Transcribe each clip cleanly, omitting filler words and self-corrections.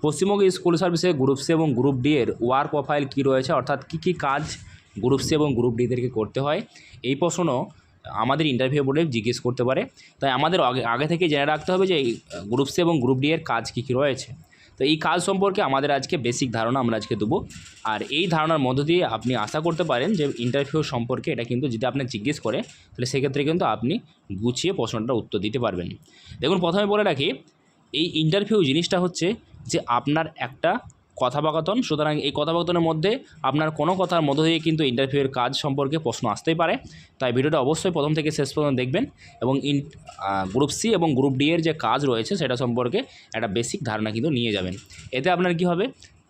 Paschimbanga school সার্ভিসে group C এবং group D এর ওয়ার্ক প্রোফাইল কী রয়েছে, অর্থাৎ কী কী কাজ গ্রুপ সি এবং গ্রুপ ডিদেরকে করতে হয়, এই প্রশ্ন আমাদের ইন্টারভিউ বোর্ডে জিজ্ঞেস করতে পারে। তাই আমাদের আগে থেকে জেনে রাখতে হবে যে এই গ্রুপ সি এবং গ্রুপ ডি এর কাজ কী কী রয়েছে। তো এই কাজ সম্পর্কে আমাদের আজকে বেসিক ধারণা আমরা আজকে দেবো। আর এই ধারণার মধ্য দিয়ে আপনি আশা করতে পারেন যে ইন্টারভিউ সম্পর্কে এটা কিন্তু যদি আপনি জিজ্ঞেস করে তাহলে সেক্ষেত্রে কিন্তু আপনি গুছিয়ে প্রশ্নটার উত্তর দিতে পারবেন। দেখুন, প্রথমে বলে রাখি, এই ইন্টারভিউ জিনিসটা হচ্ছে যে আপনার একটা কথোপকথন। সুতরাং এই কথোপকথনের মধ্যে আপনার কোনো কথার মধ্য দিয়ে কিন্তু ইন্টারভিউয়ের কাজ সম্পর্কে প্রশ্ন আসতেই পারে। তাই ভিডিওটা অবশ্যই প্রথম থেকে শেষ পর্যন্ত দেখবেন এবং গ্রুপ সি এবং গ্রুপ ডি এর যে কাজ রয়েছে সেটা সম্পর্কে একটা বেসিক ধারণা কিন্তু নিয়ে যাবেন। এতে আপনার কি হবে,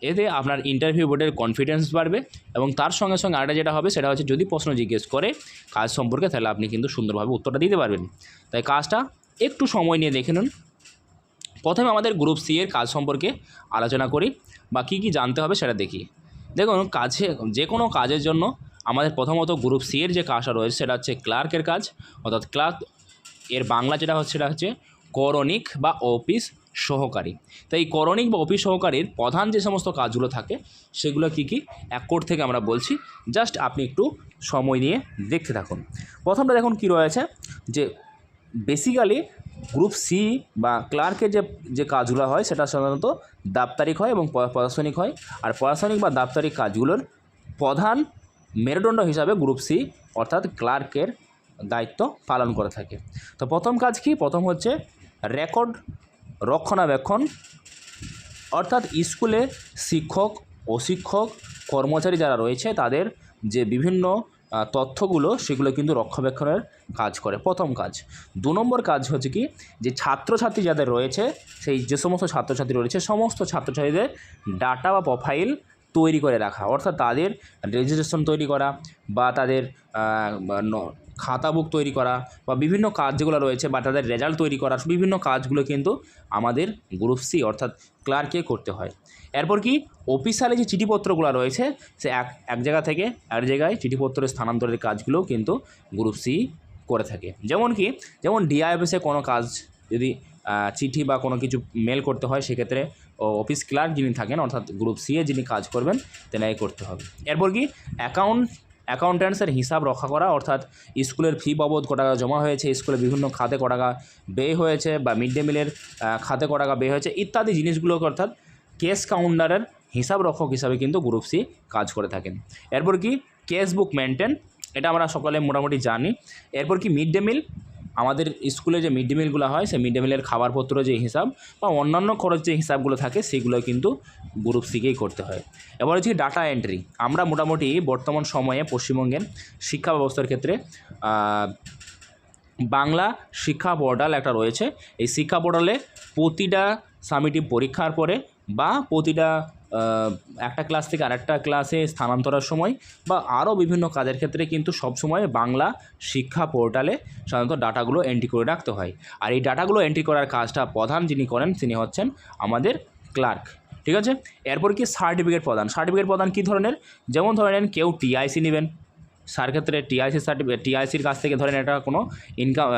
এতে আপনার ইন্টারভিউ বোর্ডের কনফিডেন্স বাড়বে এবং তার সঙ্গে সঙ্গে আরেকটা যেটা হবে সেটা হচ্ছে যদি প্রশ্ন জিজ্ঞেস করে কাজ সম্পর্কে তাহলে আপনি কিন্তু সুন্দরভাবে উত্তরটা দিতে পারবেন। তাই কাজটা একটু সময় নিয়ে দেখে নিন। প্রথমে আমাদের গ্রুপ সি এর কাজ সম্পর্কে আলোচনা করি বা কী কী জানতে হবে সেটা দেখি। দেখুন, যে কোনো কাজের জন্য আমাদের প্রথমত গ্রুপ সি এর যে কাজটা রয়েছে সেটা হচ্ছে ক্লার্কের কাজ, অর্থাৎ ক্লার্ক এর বাংলা যেটা হচ্ছে সেটা হচ্ছে করণিক বা অফিস সহকারী। তো এই করণিক বা অফিস সহকারীর প্রধান যে সমস্ত কাজগুলো থাকে সেগুলো কী কী এক কোড থেকে আমরা বলছি, জাস্ট আপনি একটু সময় নিয়ে দেখতে থাকুন। প্রথমটা দেখুন কী রয়েছে, যে বেসিক্যালি গ্রুপ সি বা ক্লার্কের যে কাজগুলো হয় সেটা সাধারণত দাপ্তরিক হয় এবং প্রশাসনিক হয়। আর প্রশাসনিক বা দাপ্তরিক কাজগুলোর প্রধান মেরুদণ্ড হিসাবে গ্রুপ সি অর্থাৎ ক্লার্কের দায়িত্ব পালন করে থাকে। তো প্রথম কাজ কি, প্রথম হচ্ছে রেকর্ড রক্ষণাবেক্ষণ, অর্থাৎ স্কুলে শিক্ষক অশিক্ষক কর্মচারী যারা রয়েছে তাদের যে বিভিন্ন তথ্যগুলো সেগুলো কিন্তু রক্ষণাবেক্ষণের কাজ করে, প্রথম কাজ। 2 নম্বর কাজ হচ্ছে কি, যে ছাত্রছাত্রী যাদের রয়েছে সেই যে সমস্ত ছাত্রছাত্রী রয়েছে সমস্ত ছাত্রছাত্রীদের ডাটা বা প্রোফাইল তৈরি করে রাখা, অর্থাৎ তাদের রেজিস্ট্রেশন তৈরি করা বা তাদের খাতা বুক তৈরি করা বা বিভিন্ন কাজ যেগুলো রয়েছে বা তাদের রেজাল্ট তৈরি করা, বিভিন্ন কাজগুলো কিন্তু আমাদের গ্রুপ সি অর্থাৎ ক্লার্কে করতে হয়। এরপর কি, অফিসিয়ালি যে চিঠিপত্রগুলো রয়েছে সে এক জায়গা থেকে এক জায়গায় চিঠিপত্র স্থানান্তরের কাজগুলোও কিন্তু গ্রুপ সি করে থাকে। যেমন ডিআই অফিসে কোনো কাজ যদি চিঠি বা কোনো কিছু মেল করতে হয় সেক্ষেত্রে অফিস ক্লার্ক যিনি থাকেন অর্থাৎ গ্রুপ সি এ যিনি কাজ করবেন তেনাই করতে হবে। এরপর কি, অ্যাকাউন্ট্যান্টসের হিসাব রক্ষা করা, অর্থাৎ স্কুলের ফি বাবদ কত টাকা জমা হয়েছে, স্কুলে বিভিন্ন খাতে কত টাকা ব্যয় হয়েছে বা মিড ডে মিলের খাতে কত টাকা ব্যয় হয়েছে ইত্যাদি জিনিসগুলোকে অর্থাৎ কেস কাউন্টারের হিসাব রক্ষক হিসাবে কিন্তু গ্রুপ সি কাজ করে থাকেন। এরপর কি, কেস বুক মেনটেন, এটা আমরা সকলে মোটামুটি জানি। এরপর কি, মিড ডে মিল, আমাদের স্কুলে যে মিড ডে মিলগুলো হয় সেই মিড ডে মিলের খাবারপত্র যে হিসাব বা অন্যান্য খরচ যে হিসাবগুলো থাকে সেগুলো কিন্তু গ্রুপ সিকেই করতে হয়। এবার হচ্ছে ডাটা এন্ট্রি, আমরা মোটামুটি বর্তমান সময়ে পশ্চিমবঙ্গের শিক্ষা ব্যবস্থার ক্ষেত্রে বাংলা শিক্ষা পোর্টাল একটা রয়েছে। এই শিক্ষা পোর্টালে প্রতিটা সামেটিভ পরীক্ষার পরে বা প্রতিটা একটা ক্লাস থেকে আরেকটা ক্লাসে স্থানান্তরের সময় বা আরও বিভিন্ন কাজের ক্ষেত্রে কিন্তু সবসময় বাংলা শিক্ষা পোর্টালে সাধারণত ডাটাগুলো এন্ট্রি করে রাখতে হয়। আর এই ডাটাগুলো এন্ট্রি করার কাজটা প্রধান যিনি করেন তিনি হচ্ছেন আমাদের ক্লার্ক, ঠিক আছে। এরপর কি, সার্টিফিকেট প্রদান কী ধরনের, যেমন ধরেন কেউ টিআইসি নেবেন, ক্ষেত্রে টিআইসির কাছ থেকে ধরেন এটা কোনো ইনকাম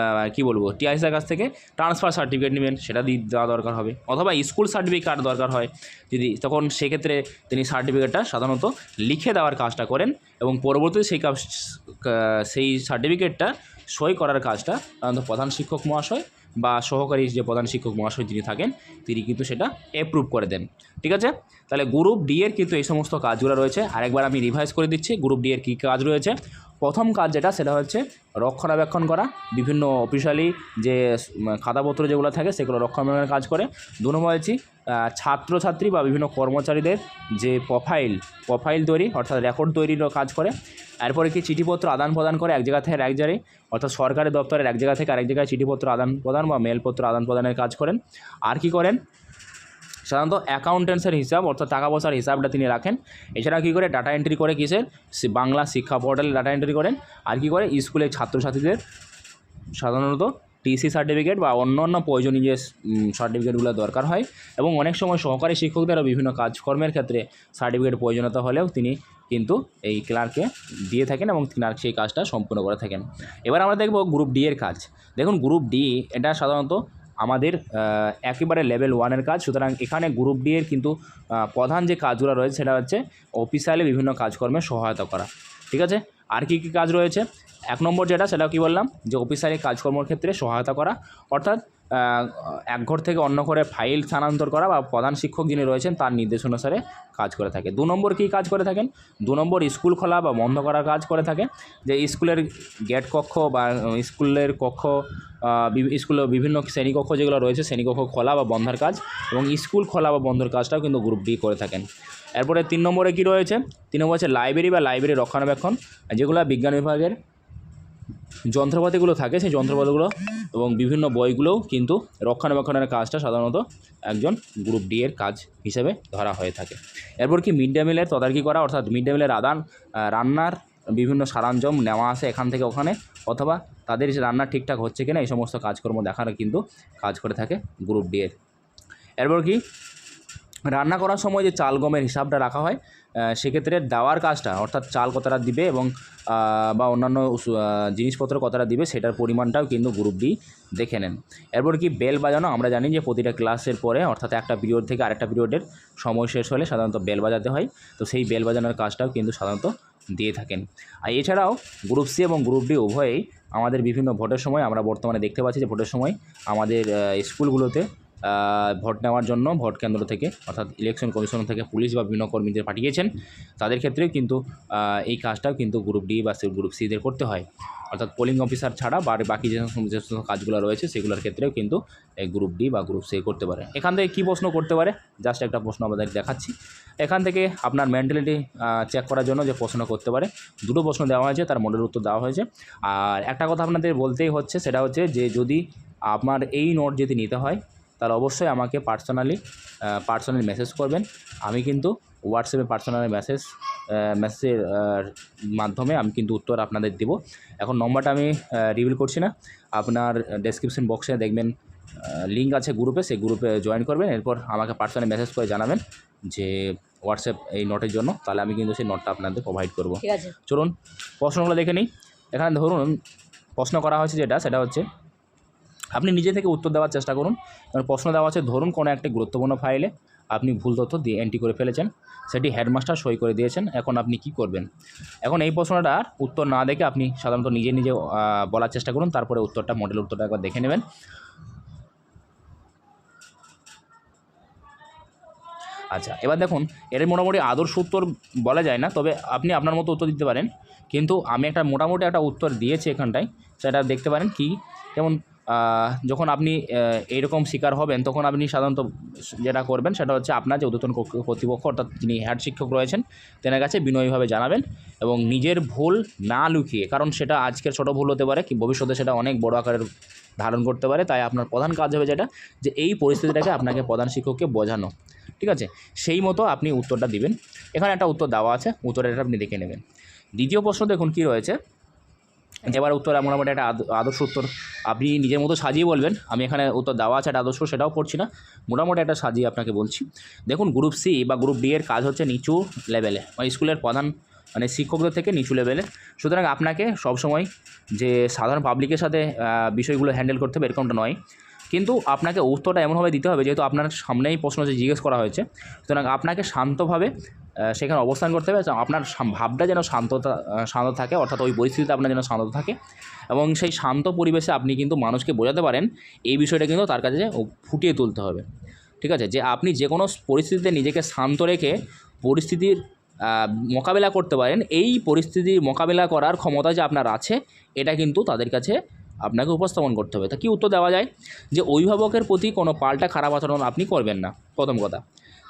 টিআইসির কাছ থেকে ট্রান্সফার সার্টিফিকেট নেবেন সেটা দেওয়া দরকার হবে, অথবা স্কুল সার্টিফিকেট দরকার হয় যদি, তখন সেক্ষেত্রে তিনি সার্টিফিকেটটা সাধারণত লিখে দেওয়ার কাজটা করেন এবং পরবর্তীতে সেই সার্টিফিকেটটা সই করার কাজটা সাধারণত প্রধান শিক্ষক মহাশয় বা সহকারী যে প্রধান শিক্ষক মহাশয় যিনি থাকেন তিনি কিন্তু সেটা অ্যাপ্রুভ করে দেন, ঠিক আছে। তাহলে গ্রুপ ডি এর কিন্তু এই সমস্ত কাজগুলো রয়েছে। আরেকবার আমি রিভাইজ করে দিচ্ছি গ্রুপ ডি এর কী কাজ রয়েছে। প্রথম কাজ যেটা সেটা হচ্ছে রক্ষণাবেক্ষণ করা, বিভিন্ন অফিসিয়ালি যে খাতাপত্র যেগুলো থাকে সেগুলো রক্ষণাবেক্ষণের কাজ করে। 2 নম্বর হচ্ছে ছাত্রছাত্রী বা বিভিন্ন কর্মচারীদের যে প্রোফাইল তৈরি অর্থাৎ রেকর্ড তৈরির কাজ করে। এরপরে কি, চিঠিপত্র আদান প্রদান করে এক জায়গা থেকে এক জায়গায়, অর্থাৎ সরকারি দপ্তরের এক জায়গা থেকে আরেক জায়গায় চিঠিপত্র আদান প্রদান বা মেলপত্র আদান প্রদানের কাজ করেন। আর কি করেন, সাধারণত অ্যাকাউন্টেন্টসের হিসাব অর্থাৎ টাকা পয়সার হিসাবটা তিনি রাখেন। এছাড়া কী করে, ডাটা এন্ট্রি করে কিসের, বাংলা শিক্ষা পোর্টালে ডাটা এন্ট্রি করেন। আর কি করে, স্কুলের ছাত্রছাত্রীদের সাধারণত টিসি সার্টিফিকেট বা অন্য প্রয়োজনীয় যে সার্টিফিকেটগুলো দরকার হয় এবং অনেক সময় সহকারী শিক্ষকদেরও বিভিন্ন কাজকর্মের ক্ষেত্রে সার্টিফিকেট প্রয়োজনীয়তা হলেও তিনি কিন্তু এই ক্লার্ককে দিয়ে থাকেন এবং ক্লার্ক সেই কাজটা সম্পূর্ণ করে থাকেন। এবার আমরা দেখব গ্রুপ ডি এর কাজ। দেখুন, গ্রুপ ডি এটা সাধারণত আমাদের একেবারে লেভেল 1-এর কাজ। সুতরাং এখানে গ্রুপ ডি এর কিন্তু প্রধান যে কাজগুলো রয়েছে সেটা হচ্ছে অফিসিয়ালি বিভিন্ন কাজকর্মে সহায়তা করা। ঠিক আছে, আর কী কী কাজ রয়েছে? 1 নম্বর যেটা, সেটা কী বললাম, যে অফিসিয়ালি কাজকর্মের ক্ষেত্রে সহায়তা করা, অর্থাৎ এক ঘর থেকে অন্য ঘরে ফাইল স্থানান্তর করা বা প্রধান শিক্ষক যিনি রয়েছেন তার নির্দেশ অনুসারে কাজ করে থাকে। 2 নম্বর কী কাজ করে থাকেন? 2 নম্বর স্কুল খোলা বা বন্ধ করার কাজ করে থাকে, যে স্কুলের গেট কক্ষ বা স্কুলের কক্ষ, স্কুলের বিভিন্ন শ্রেণীকক্ষ যেগুলো রয়েছে শ্রেণীকক্ষ খোলা বা বন্ধের কাজ, এবং স্কুল খোলা বা বন্ধের কাজটাও কিন্তু গ্রুপ ডি করে থাকেন। এরপরে 3 নম্বরে কী রয়েছে? 3 নম্বর হচ্ছে লাইব্রেরি বা লাইব্রেরি রক্ষণাবেক্ষণ, যেগুলো বিজ্ঞান বিভাগের যন্ত্রপাতিগুলো থাকে সেই যন্ত্রপাতিগুলো এবং বিভিন্ন বইগুলোও কিন্তু রক্ষণাবেক্ষণের কাজটা সাধারণত একজন গ্রুপ ডি এর কাজ হিসেবে ধরা হয়ে থাকে। এরপর কি মিড ডে মিলের তদারকি করা, অর্থাৎ মিড ডে মিলের রান্নার বিভিন্ন সরঞ্জাম নেওয়া আসে এখান থেকে ওখানে, অথবা তাদের যে রান্না ঠিকঠাক হচ্ছে কিনা এই সমস্ত কাজকর্ম দেখার কিন্তু কাজ করে থাকে গ্রুপ ডি এর। এরপর কি রান্না করার সময় যে চাল গমের হিসাবটা রাখা হয়, সেক্ষেত্রে দেওয়ার কাজটা, অর্থাৎ চাল কতটা দিবে এবং বা অন্যান্য জিনিসপত্র কতটা দিবে সেটার পরিমাণটাও কিন্তু গ্রুপ ডি দেখে নেন। এরপর কি বেল বাজানো, আমরা জানি যে প্রতিটা ক্লাসের পরে, অর্থাৎ একটা পিরিয়ড থেকে আরেকটা পিরিয়ডের সময় শেষ হলে সাধারণত বেল বাজাতে হয়, তো সেই বেল বাজানোর কাজটাও কিন্তু সাধারণত দিয়ে থাকেন। আর এছাড়াও গ্রুপ সি এবং গ্রুপ ডি উভয়েই আমাদের বিভিন্ন ভোটের সময় আমরা বর্তমানে দেখতে পাচ্ছি যে ভোটের সময় আমাদের স্কুলগুলোতে ভোট নেওয়ার জন্য ভোট কেন্দ্র থেকে, অর্থাৎ ইলেকশন কমিশন থেকে পুলিশ বা বিভিন্ন কর্মীদের পাঠিয়েছেন, তাদের ক্ষেত্রেও কিন্তু এই কাজটাও কিন্তু গ্রুপ ডি বা গ্রুপ সিদের করতে হয়। অর্থাৎ পোলিং অফিসার ছাড়া বাকি যে সমস্ত কাজগুলো রয়েছে সেগুলোর ক্ষেত্রেও কিন্তু এই গ্রুপ ডি বা গ্রুপ সি করতে পারে। এখান থেকে কী প্রশ্ন করতে পারে? জাস্ট একটা প্রশ্ন আমাদের দেখাচ্ছি। এখান থেকে আপনার মেন্টালিটি চেক করার জন্য যে প্রশ্ন করতে পারে, 2টো প্রশ্ন দেওয়া হয়েছে, তার মডেল উত্তর দেওয়া হয়েছে। আর একটা কথা আপনাদের বলতেই হচ্ছে, সেটা হচ্ছে যে যদি আপনার এই নোট যদি নিতে হয় তাহলে অবশ্যই আমাকে পার্সোনালি মেসেজ করবেন। আমি কিন্তু হোয়াটসঅ্যাপে পার্সোনালি মেসেজের মাধ্যমে আমি কিন্তু উত্তর আপনাদের দেব। এখন নম্বরটা আমি রিভিল করছি না, আপনার ডেসক্রিপশন বক্সে দেখবেন লিঙ্ক আছে গ্রুপে, সেই গ্রুপে জয়েন করবেন। এরপর আমাকে পার্সোনালি মেসেজ করে জানাবেন যে হোয়াটসঅ্যাপ এই নোটের জন্য, তাহলে আমি কিন্তু সেই নোটটা আপনাদের প্রোভাইড করব। ঠিক আছে, চলুন প্রশ্নগুলো দেখে নিই। এখানে ধরুন প্রশ্ন করা হয়েছে যেটা, সেটা হচ্ছে আপনি নিজে থেকে উত্তর দেওয়ার চেষ্টা করুন। কারণ প্রশ্ন দেওয়া আছে, ধরুন কোনো একটি গুরুত্বপূর্ণ ফাইলে আপনি ভুল তথ্য দিয়ে এন্ট্রি করে ফেলেছেন, সেটি হেডমাস্টার সই করে দিয়েছেন, এখন আপনি কি করবেন? এখন এই প্রশ্নটার উত্তর না দেখে আপনি সাধারণত নিজে বলার চেষ্টা করুন, তারপরে উত্তরটা, মডেল উত্তরটা একবার দেখে নেবেন। আচ্ছা, এবার দেখুন, এর মোটামুটি আদর্শ উত্তর বলা যায় না, তবে আপনি আপনার মতো উত্তর দিতে পারেন, কিন্তু আমি একটা মোটামুটি একটা উত্তর দিয়েছি এখানটায়, সেটা দেখতে পারেন কি। যেমন যখন আপনি এইরকম শিকার হবেন, তখন আপনি সাধারণত যেটা করবেন সেটা হচ্ছে আপনার যে ঊর্ধ্বতন কর্তৃপক্ষ, অর্থাৎ যিনি হেড শিক্ষক রয়েছেন, তেনার কাছে বিনয়ীভাবে জানাবেন এবং নিজের ভুল না লুকিয়ে, কারণ সেটা আজকের ছোটো ভুল হতে পারে কি ভবিষ্যতে সেটা অনেক বড় আকারের ধারণ করতে পারে, তাই আপনার প্রধান কাজ হবে যেটা, যে এই পরিস্থিতিটাকে আপনাকে প্রধান শিক্ষককে বোঝানো। ঠিক আছে, সেই মতো আপনি উত্তরটা দিবেন। এখানে একটা উত্তর দেওয়া আছে, উত্তরটা আপনি দেখে নেবেন। দ্বিতীয় প্রশ্ন দেখুন কী রয়েছে। এবার উত্তর মোটামুটি একটা আদর্শ উত্তর আপনি নিজের মতো সাজিয়ে বলবেন। আমি এখানে উত্তর দেওয়া আছে একটা আদর্শ, সেটাও পড়ছি না, মোটামুটি একটা সাজিয়ে আপনাকে বলছি। দেখুন, গ্রুপ সি বা গ্রুপ ডি এর কাজ হচ্ছে নিচু লেভেলে, মানে স্কুলের প্রধান শিক্ষকদের থেকে নিচু লেভেলে। সুতরাং আপনাকে সবসময় যে সাধারণ পাবলিকের সাথে বিষয়গুলো হ্যান্ডেল করতে হবে এরকমটা নয়, কিন্তু আপনাকে উত্তরটা এমনভাবে দিতে হবে, যেহেতু আপনার সামনেই প্রশ্ন যে জিজ্ঞেস করা হয়েছে, সুতরাং আপনাকে শান্তভাবে সেখানে অবস্থান করতে হবে। আপনার ভাবটা যেন শান্ত থাকে, অর্থাৎ ওই পরিস্থিতিতে আপনার যেন শান্ত থাকে, এবং সেই শান্ত পরিবেশে আপনি কিন্তু মানুষকে বোঝাতে পারেন, এই বিষয়টা কিন্তু তার কাছে ফুটিয়ে তুলতে হবে। ঠিক আছে, যে আপনি যে কোনো পরিস্থিতিতে নিজেকে শান্ত রেখে পরিস্থিতির মোকাবেলা করতে পারেন, এই পরিস্থিতির মোকাবেলা করার ক্ষমতা যে আপনার আছে, এটা কিন্তু তাদের কাছে আপনাকে উপস্থাপন করতে হবে। তা কী উত্তর দেওয়া যায়? যে অভিভাবকের প্রতি কোনো পাল্টা খারাপ আচরণ আপনি করবেন না। প্রথম কথা,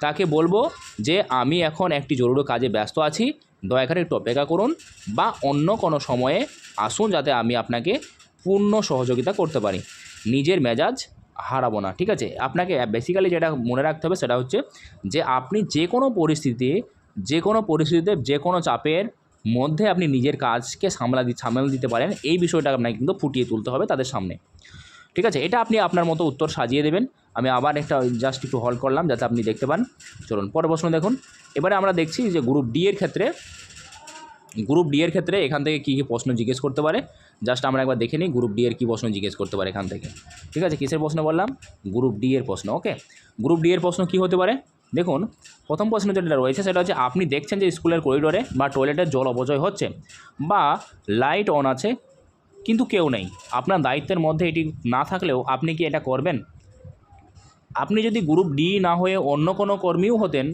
তাকে বলবো যে আমি এখন একটি জরুরি কাজে ব্যস্ত আছি, দয়া করে একটু অপেক্ষা করুন বা অন্য কোনো সময়ে আসুন, যাতে আমি আপনাকে পূর্ণ সহযোগিতা করতে পারি। নিজের মেজাজ হারাবো না। ঠিক আছে, আপনাকে বেসিক্যালি যেটা মনে রাখতে হবে সেটা হচ্ছে যে আপনি যে কোনো পরিস্থিতিতে যে কোনো চাপের মধ্যে আপনি নিজের কাজকে সামাল দিতে পারেন, এই বিষয়টা আপনাকে কিন্তু ফুটিয়ে তুলতে হবে তাদের সামনে। ঠিক আছে, এটা আপনি আপনার মতো উত্তর সাজিয়ে দেবেন। আমি আবার একটা জাস্ট একটু হল করলাম যাতে আপনি দেখতে পান। চলুন পরের প্রশ্ন দেখুন। এবারে আমরা দেখছি যে গ্রুপ ডি এর ক্ষেত্রে গ্রুপ ডি এর ক্ষেত্রে এখান থেকে কী কী প্রশ্ন জিজ্ঞেস করতে পারে জাস্ট আমরা একবার দেখে নিই গ্রুপ ডি এর কী প্রশ্ন জিজ্ঞেস করতে পারে এখান থেকে। ঠিক আছে, কিসের প্রশ্ন বললাম? গ্রুপ ডি এর প্রশ্ন। ওকে, গ্রুপ ডি এর প্রশ্ন কী হতে পারে? দেখুন, প্রথম প্রশ্ন যেটা রয়েছে সেটা হচ্ছে আপনি দেখছেন যে স্কুলের করিডোরে বা টয়লেটের জল অপচয় হচ্ছে বা লাইট অন আছে কিন্তু কেউ নেই, আপনার দায়িত্বের মধ্যে এটি না থাকলেও আপনি কি এটা করবেন? আপনি যদি গ্রুপ ডি না হয়ে অন্য কোনো কর্মীও হতেন,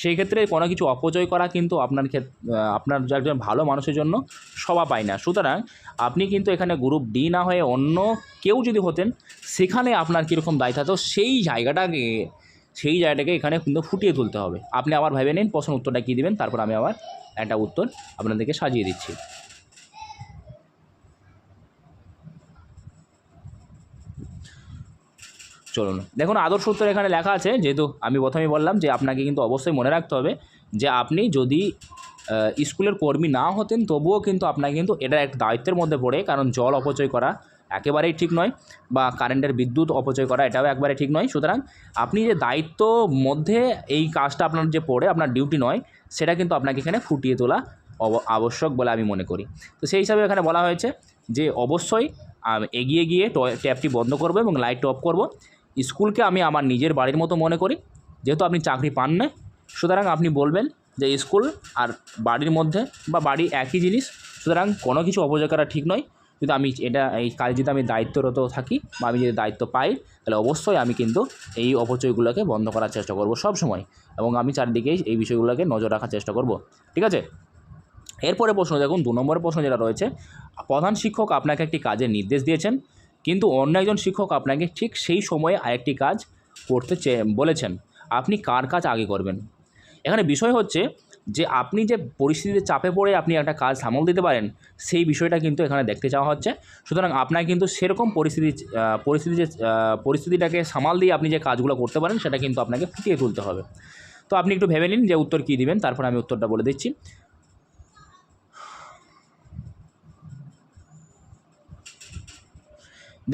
সেই ক্ষেত্রে কোনো কিছু অপচয় করা কিন্তু আপনার যে একজন ভালো মানুষের জন্য শোভা পায় না। সুতরাং আপনি কিন্তু এখানে গ্রুপ ডি না হয়ে অন্য কেউ যদি হতেন, সেখানে আপনার কীরকম দায়িত্ব থাকতো সেই জায়গাটাকে এখানে কিন্তু ফুটিয়ে তুলতে হবে। আপনি আবার ভেবে নিন প্রশ্ন উত্তরটা কী দেবেন, তারপর আমি আবার একটা উত্তর আপনাদেরকে সাজিয়ে দিচ্ছি। চলুন দেখুন, আদর্শ উত্তর এখানে লেখা আছে। যেহেতু আমি প্রথমেই বললাম যে আপনাকে কিন্তু অবশ্যই মনে রাখতে হবে যে আপনি যদি স্কুলের কর্মী না হতেন তবুও কিন্তু আপনাকে কিন্তু এটা একটা দায়িত্বের মধ্যে পড়ে, কারণ জল অপচয় করা একেবারেই ঠিক নয় বা কারেন্টের বিদ্যুৎ অপচয় করা এটাও একবারে ঠিক নয়। সুতরাং আপনি যে দায়িত্ব মধ্যে এই কাজটা আপনার যে পড়ে আপনার ডিউটি নয়, সেটা কিন্তু আপনাকে এখানে ফুটিয়ে তোলা আবশ্যক বলে আমি মনে করি। তো সেই হিসাবে এখানে বলা হয়েছে যে অবশ্যই এগিয়ে গিয়ে ট্যাপটি বন্ধ করব এবং লাইট অফ করব। স্কুলকে আমি আমার নিজের বাড়ির মতো মনে করি। যেহেতু আপনি চাকরি পান না, সুতরাং আপনি বলবেন যে স্কুল আর বাড়ির মধ্যে বা বাড়ি একই জিনিস, সুতরাং কোনো কিছু অপচয় করা ঠিক নয়। যদি আমি এই কাজে যদি আমি দায়িত্বরত থাকি বা আমি যদি দায়িত্ব পাই, তাহলে অবশ্যই আমি কিন্তু এই অপচয়গুলোকে বন্ধ করার চেষ্টা করব সব সময়, এবং আমি চারদিকেই এই বিষয়গুলোকে নজর রাখার চেষ্টা করব। ঠিক আছে, এরপরে প্রশ্ন দেখুন, 2 নম্বরের প্রশ্ন যেটা রয়েছে, প্রধান শিক্ষক আপনাকে একটি কাজের নির্দেশ দিয়েছেন কিন্তু অন্য একজন শিক্ষক আপনাকে ঠিক সেই সময়ে আরেকটি কাজ করতে বলেছেন, আপনি কার কাজ আগে করবেন? এখানে বিষয় হচ্ছে যে আপনি যে পরিস্থিতিতে চাপে পড়ে আপনি একটা কাজ সামাল দিতে পারেন, সেই বিষয়টা কিন্তু এখানে দেখতে চাওয়া হচ্ছে। সুতরাং আপনাকে কিন্তু সেরকম পরিস্থিতিটাকে সামাল দিয়ে আপনি যে কাজগুলো করতে পারেন সেটা কিন্তু আপনাকে ফুটিয়ে তুলতে হবে। তো আপনি একটু ভেবে নিন যে উত্তর কী দিবেন, তারপর আমি উত্তরটা বলে দিচ্ছি।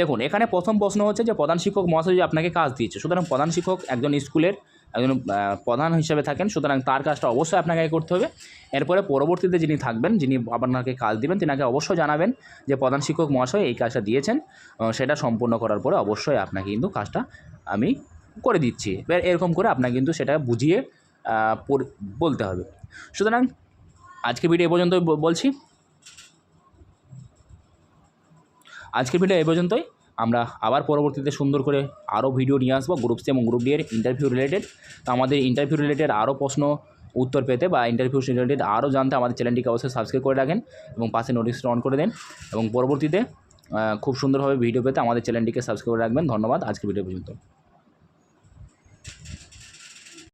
দেখুন, এখানে প্রথম প্রশ্ন হচ্ছে যে প্রধান শিক্ষক মহাশয় যে আপনাকে কাজ দিয়েছে, সুতরাং প্রধান শিক্ষক একজন স্কুলের একজন প্রধান হিসেবে থাকেন, সুতরাং তার কাজটা অবশ্যই আপনাকে করতে হবে। এরপরে পরবর্তীতে যিনি থাকবেন, যিনি আপনাকে কাজ দিবেন, তিনাকে অবশ্যই জানাবেন যে প্রধান শিক্ষক মহাশয় এই কাজটা দিয়েছেন, সেটা সম্পূর্ণ করার পরে অবশ্যই আপনাকে কিন্তু কাজটা আমি করে দিচ্ছি, এরকম করে আপনাকে কিন্তু সেটা বুঝিয়ে বলতে হবে। সুতরাং আজকে ভিডিও এ পর্যন্তই বলছি। আজকের ভিডিও এই পর্যন্তই। আমরা আবার পরবর্তীতে সুন্দর করে আরও ভিডিও নিয়ে আসবো গ্রুপ সি এবং গ্রুপ ডি এর ইন্টারভিউ রিলেটেড। তো আমাদের ইন্টারভিউ রিলেটেড আরও প্রশ্ন উত্তর পেতে বা ইন্টারভিউ রিলেটেড আরও জানতে আমাদের চ্যানেলটিকে অবশ্যই সাবস্ক্রাইব করে রাখেন এবং পাশে নোটিফিকেশন অন করে দেন, এবং পরবর্তীতে খুব সুন্দরভাবে ভিডিও পেতে আমাদের চ্যানেলটিকে সাবস্ক্রাইব করে রাখবেন। ধন্যবাদ, আজকের ভিডিও পর্যন্ত।